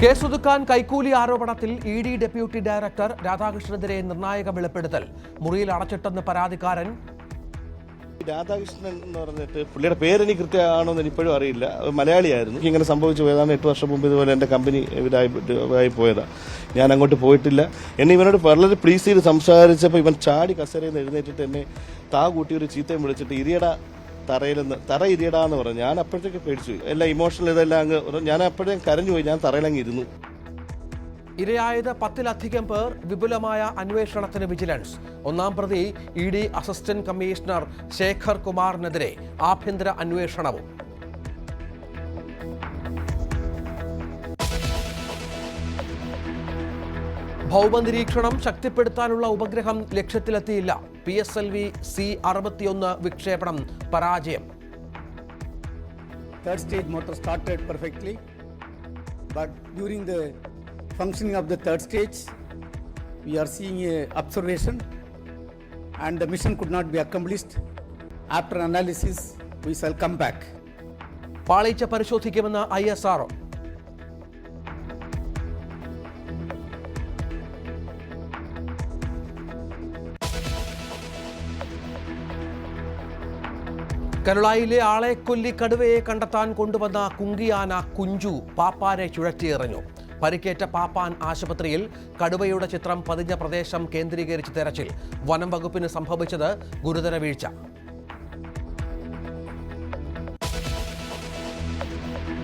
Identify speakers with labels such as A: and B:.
A: കേസൊതുക്കാൻ കൈക്കൂലി ആരോപണത്തിൽ ED deputy director രാധാകൃഷ്ണനെതിരെ നിർണായക വെളിപ്പെടുത്തൽ. മുറിയിൽ അടച്ചിട്ടെന്ന് പരാതിക്കാരൻ.
B: രാധാകൃഷ്ണൻ എന്ന് പറഞ്ഞിട്ട് പുള്ളിയുടെ പേരെനിക്ക് കൃത്യമാണോ എന്ന് ഇപ്പോഴും അറിയില്ല. മലയാളിയായിരുന്നു. ഇങ്ങനെ സംഭവിച്ചു പോയതാണ്. 8 വർഷം മുമ്പ് ഇതുപോലെ എൻ്റെ കമ്പനി ഇവരായി പോയതാണ്. ഞാൻ അങ്ങോട്ട് പോയിട്ടില്ല. എന്നെ ഇവനോട് വളരെ പ്ലീസ് ചെയ്ത് സംസാരിച്ചപ്പോൾ ഇവൻ ചാടി കസേരയിൽ നിന്ന് എഴുന്നേറ്റിട്ട് എന്നെ കൂട്ടി ഒരു ചീത്തയും വിളിച്ചിട്ട് തറ ഇരിയടാന്ന് പറഞ്ഞു. ഞാൻ അപ്പോഴത്തേക്ക് പേടിച്ചു. എല്ലാം ഇമോഷണൽ ഇതെല്ലാം അങ്ങ് ഞാൻ അപ്പോഴത്തേക്കും കരഞ്ഞുപോയി. ഞാൻ തറയിലങ്ങ് ഇരുന്നു.
A: ഇരയായത് 10-ലധികം പേർ. വിപുലമായ അന്വേഷണത്തിന് വിജിലൻസ്. ഒന്നാം പ്രതി ഇഡി അസിസ്റ്റന്റ് കമ്മീഷണർ ശേഖർ കുമാറിനെതിരെ ആഭ്യന്തര അന്വേഷണവും. ഭൗമനിരീക്ഷണം ശക്തിപ്പെടുത്താനുള്ള ഉപഗ്രഹം ലക്ഷ്യത്തിലെത്തിയില്ല. PSLV C-61 വിക്ഷേപണം പരാജയം.
C: Third stage motor started perfectly, but during the functioning of the third stage, we are seeing a observation, and the mission could not be accomplished. After analysis, we shall come back.
A: പാളിച്ച പരിശോധിക്കുമെന്ന് ISRO. കരുളായിലെ ആളെക്കൊല്ലി കടുവയെ കണ്ടെത്താൻ കൊണ്ടുവന്ന കുങ്കിയാന കുഞ്ചു പാപ്പാനെ ചുഴറ്റിയെറിഞ്ഞു. പരിക്കേറ്റ പാപ്പാൻ ആശുപത്രിയിൽ. കടുവയുടെ ചിത്രം പതിഞ്ഞ പ്രദേശം കേന്ദ്രീകരിച്ച് തെരച്ചിൽ. വനം വകുപ്പിന് സംഭവിച്ചത് ഗുരുതര വീഴ്ച.